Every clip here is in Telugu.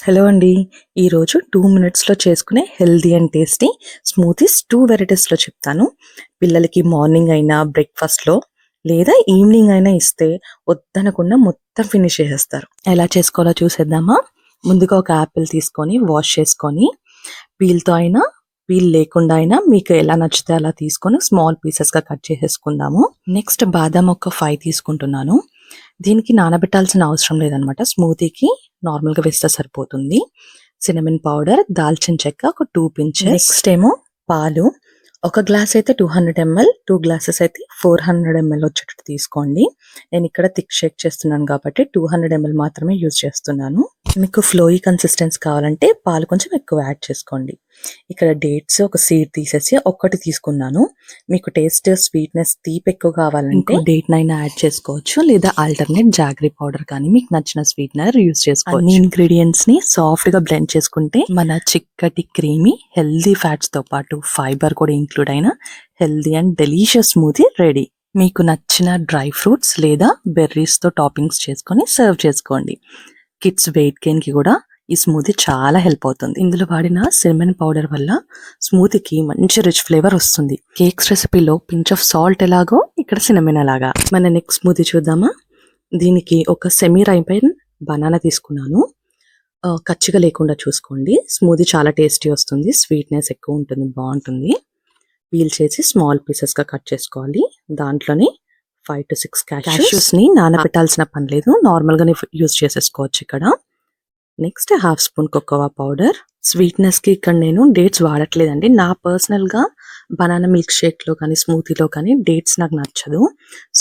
హలో అండి. ఈరోజు 2 మినిట్స్‌లో చేసుకునే హెల్తీ అండ్ టేస్టీ స్మూతీస్ 2 వెరైటీస్‌లో చెప్తాను. పిల్లలకి మార్నింగ్ అయినా, బ్రేక్‌ఫాస్ట్‌లో లేదా ఈవినింగ్ అయినా ఇస్తే వద్దనకుండా మొత్తం ఫినిష్ చేసేస్తారు. ఎలా చేసుకోవాలో చూసేద్దామా? ముందుగా ఒక యాపిల్ తీసుకొని వాష్ చేసుకొని పీల్‌తో అయినా, పీల్ లేకుండా అయినా మీకు ఎలా నచ్చితే అలా తీసుకొని స్మాల్ పీసెస్‌గా కట్ చేసేసుకుందాము. నెక్స్ట్ బాదాం ఒక 5 తీసుకుంటున్నాను. దీనికి నానబెట్టాల్సిన అవసరం లేదనమాట. స్మూతీకి నార్మల్‌గా వేస్తే సరిపోతుంది. సినమన్ పౌడర్, దాల్చిన చెక్క ఒక 2 పించెస్. నెక్స్ట్ ఏమో పాలు. ఒక గ్లాస్ అయితే 200 ml, 2 గ్లాసెస్ అయితే 400 ml వచ్చేటట్టు తీసుకోండి. నేను ఇక్కడ థిక్ షేక్ చేస్తున్నాను కాబట్టి 200 ml మాత్రమే యూజ్ చేస్తున్నాను. మీకు ఫ్లోయీ కన్సిస్టెన్సీ కావాలంటే పాలు కొంచెం ఎక్కువ యాడ్ చేసుకోండి. ఇక్కడ డేట్స్ ఒక సీడ్ తీసేసి ఒక్కటి తీసుకున్నాను. మీకు టేస్ట్, స్వీట్నెస్, తీపి ఎక్కువ కావాలంటే డేట్ నైనా యాడ్ చేసుకోవచ్చు, లేదా ఆల్టర్నేట్ జాగరీ పౌడర్ కానీ మీకు నచ్చిన స్వీట్నర్ యూజ్ చేసుకోవచ్చు. అన్ని ఇంగ్రీడియంట్స్ ని సాఫ్ట్ గా బ్లెండ్ చేసుకుంటే మన చిక్కటి క్రీమీ హెల్దీ ఫ్యాట్స్ తో పాటు ఫైబర్ కూడా ఇంక్లూడ్ అయిన healthy and delicious smoothie ready. మీకు నచ్చిన డ్రై ఫ్రూట్స్ లేదా బెర్రీస్ తో టాపింగ్స్ చేసుకొని సర్వ్ చేసుకోండి. కిడ్స్ వెయిట్ గెయిన్ కి కూడా ఈ స్మూతీ చాలా హెల్ప్ అవుతుంది. ఇందులో వాడిన సినమన్ పౌడర్ వల్ల స్మూతీకి మంచి రిచ్ ఫ్లేవర్ వస్తుంది. కేక్స్ రెసిపీలో పించ్ ఆఫ్ సాల్ట్ ఎలాగో ఇక్కడ సినమన్ అలాగా. మన నెక్స్ట్ స్మూతీ చూద్దామా? దీనికి ఒక సెమీ రైపెన్ బనానా తీసుకున్నాను. కచ్చిగా లేకుండా చూసుకోండి. స్మూతీ చాలా టేస్టీ వస్తుంది, స్వీట్నెస్ ఎక్కువ ఉంటుంది, బాగుంటుంది. పీల్ చేసి స్మాల్ పీసెస్ గా కట్ చేసుకోవాలి. దాంట్లోనే 5 to 6 క్యాష్యూస్ ని నానబెట్టాల్సిన పని లేదు, నార్మల్ గానే యూజ్ చేసేసుకోవచ్చు ఇక్కడ. Next half spoon cocoa powder. Sweetness కి ఇక్కడ నేను డేట్స్ వాడట్లేదండి. నా పర్సనల్ గా బనానా మిల్క్ షేక్ లో కానీ స్మూతీలో కానీ డేట్స్ నాకు నచ్చదు.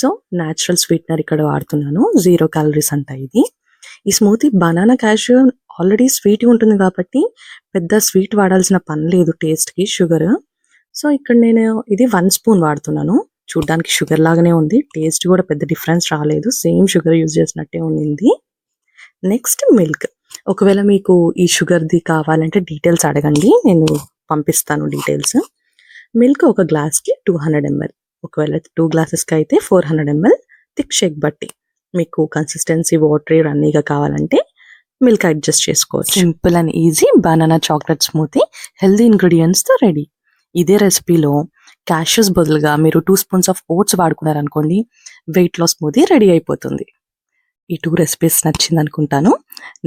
సో న్యాచురల్ స్వీట్నర్ ఇక్కడ వాడుతున్నాను. 0 క్యాలరీస్ అంట ఇది. ఈ smoothie banana cashew already sweet ఉంటుంది కాబట్టి పెద్ద స్వీట్ వాడాల్సిన పని లేదు టేస్ట్ కి, షుగర్. సో ఇక్కడ నేను ఇది 1 స్పూన్ వాడుతున్నాను. చూడ్డానికి షుగర్ లాగానే ఉంది, టేస్ట్ కూడా పెద్ద డిఫరెన్స్ రాలేదు, సేమ్ షుగర్ యూజ్ చేసినట్టే ఉంది. Next milk. ఒకవేళ మీకు ఈ షుగర్ది కావాలంటే డీటెయిల్స్ అడగండి, నేను పంపిస్తాను డీటెయిల్స్. మిల్క్ ఒక గ్లాస్కి 200 ml, ఒకవేళ 2 గ్లాసెస్కి అయితే 400 ml. థిక్ షేక్ బట్టి మీకు కన్సిస్టెన్సీ వాటరీ రన్నీగా కావాలంటే మిల్క్ అడ్జస్ట్ చేసుకోవచ్చు. Simple and easy banana chocolate smoothie healthy ఇంగ్రీడియంట్స్తో రెడీ. ఇదే రెసిపీలో క్యాష్యూస్ బదులుగా మీరు 2 స్పూన్స్ ఆఫ్ ఓట్స్ వాడుకున్నారనుకోండి, వెయిట్ లాస్ స్మూతీ రెడీ అయిపోతుంది. ఈ 2 రెసిపీస్ నచ్చింది అనుకుంటాను.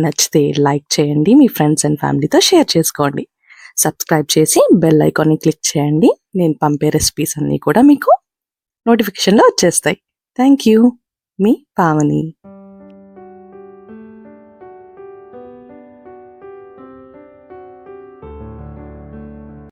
నచ్చితే లైక్ చేయండి, మీ ఫ్రెండ్స్ అండ్ ఫ్యామిలీతో షేర్ చేసుకోండి. సబ్స్క్రైబ్ చేసి బెల్ ఐకాన్ని క్లిక్ చేయండి. నేను పంపే రెసిపీస్ అన్నీ కూడా మీకు నోటిఫికేషన్లో వచ్చేస్తాయి. Thank you. మీ పావని.